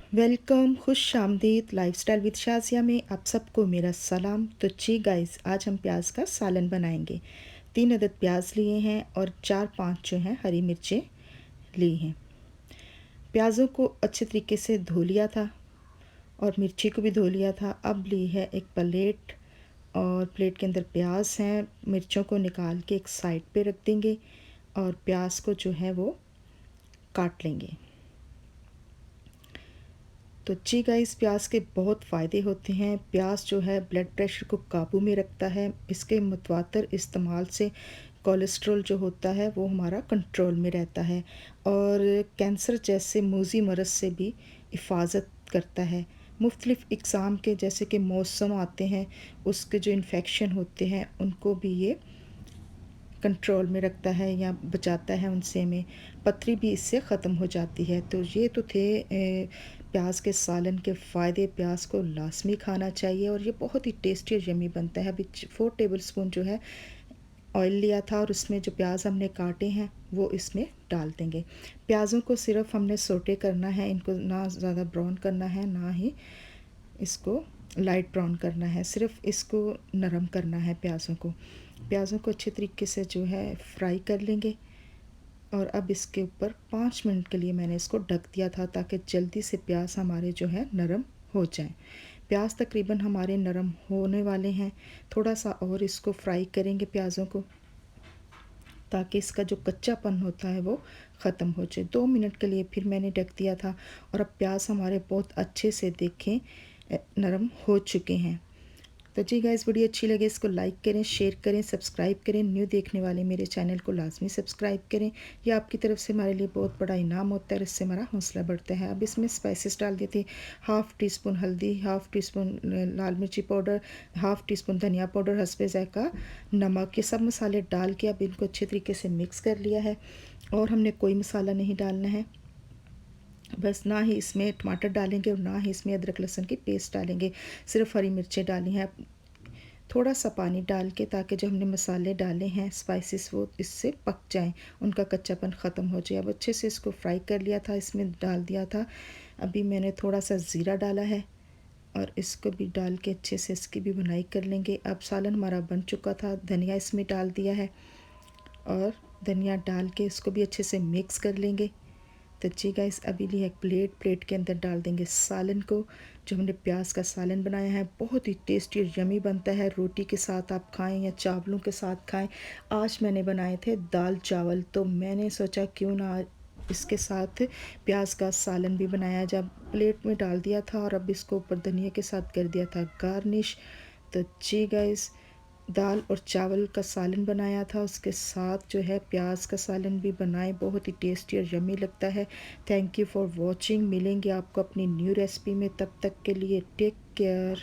Welcome, खुश आमदीद lifestyle with Shazia में आप सबको मेरा सलाम। तो जी गाइस, आज हम प्याज का सालन बनाएंगे। 3 अदद प्याज लिए हैं और 4-5 जो हैं हरी मिर्चें ली हैं। प्याज़ों को अच्छे तरीके से धो लिया था और मिर्ची को भी धो लिया था। अब ली है एक प्लेट और प्लेट के अंदर प्याज हैं। मिर्चों को निकाल के एक साइड पे रख देंगे और प्याज को जो है वो काट लेंगे। तो जी गाइस, प्याज के बहुत फ़ायदे होते हैं। प्याज जो है ब्लड प्रेशर को काबू में रखता है। इसके मुतवातर इस्तेमाल से कोलेस्ट्रॉल जो होता है वो हमारा कंट्रोल में रहता है और कैंसर जैसे मूजी मरज़ से भी हिफाजत करता है। मुख्तलिफ़ इक़साम के जैसे कि मौसम आते हैं, उसके जो इन्फेक्शन होते हैं उनको भी ये कंट्रोल में रखता है या बचाता है उनसे में। पथरी भी इससे ख़त्म हो जाती है। तो ये तो थे प्याज के सालन के फ़ायदे। प्याज को लाजमी खाना चाहिए और ये बहुत ही टेस्टी और यमी बनता है। अभी 4 टेबल स्पून जो है ऑयल लिया था और उसमें जो प्याज हमने काटे हैं वो इसमें डाल देंगे। प्याज़ों को सिर्फ हमने सोटे करना है, इनको ना ज़्यादा ब्राउन करना है ना ही इसको लाइट ब्राउन करना है, सिर्फ इसको नरम करना है प्याज़ों को। प्याज़ों को अच्छे तरीके से जो है फ्राई कर लेंगे और अब इसके ऊपर 5 मिनट के लिए मैंने इसको ढक दिया था ताकि जल्दी से प्याज हमारे जो है नरम हो जाएं। प्याज तकरीबन हमारे नरम होने वाले हैं। थोड़ा सा और इसको फ्राई करेंगे प्याज़ों को ताकि इसका जो कच्चापन होता है वो ख़त्म हो जाए। 2 मिनट के लिए फिर मैंने ढक दिया था और अब प्याज हमारे बहुत अच्छे से देखें नरम हो चुके हैं। तो जी गाइस, वीडियो अच्छी लगे इसको लाइक करें, शेयर करें, सब्सक्राइब करें। न्यू देखने वाले मेरे चैनल को लाजमी सब्सक्राइब करें। यह आपकी तरफ से हमारे लिए बहुत बड़ा इनाम होता है और इससे हमारा हौसला बढ़ता है। अब इसमें स्पाइसेस डाल देते हैं। 1/2 टी स्पून हल्दी, 1/2 टी स्पून लाल मिर्ची पाउडर, 1/2 टी स्पून धनिया पाउडर, हस्बे ज़ायक़ा नमक। ये सब मसाले डाल के अब इनको अच्छे तरीके से मिक्स कर लिया है और हमने कोई मसाला नहीं डालना है। बस ना ही इसमें टमाटर डालेंगे और ना ही इसमें अदरक लहसुन की पेस्ट डालेंगे, सिर्फ हरी मिर्चें डाली हैं। थोड़ा सा पानी डाल के ताकि जो हमने मसाले डाले हैं स्पाइसेस वो इससे पक जाएं, उनका कच्चापन ख़त्म हो जाए। अब अच्छे से इसको फ्राई कर लिया था, इसमें डाल दिया था। अभी मैंने थोड़ा सा ज़ीरा डाला है और इसको भी डाल के अच्छे से इसकी भी बुनाई कर लेंगे। अब सालन हमारा बन चुका था। धनिया इसमें डाल दिया है और धनिया डाल के इसको भी अच्छे से मिक्स कर लेंगे। तो जी गाइस, अभी लिए एक प्लेट के अंदर डाल देंगे सालन को। जो हमने प्याज का सालन बनाया है बहुत ही टेस्टी और यमी बनता है। रोटी के साथ आप खाएं या चावलों के साथ खाएं। आज मैंने बनाए थे दाल चावल, तो मैंने सोचा क्यों ना इसके साथ प्याज का सालन भी बनाया। जब प्लेट में डाल दिया था और अब इसको ऊपर धनिया के साथ कर दिया था गार्निश। तो जी गाइस, दाल और चावल का सालन बनाया था, उसके साथ जो है प्याज का सालन भी बनाए। बहुत ही टेस्टी और यम्मी लगता है। Thank you for watching. मिलेंगे आपको अपनी न्यू रेसिपी में, तब तक के लिए टेक केयर।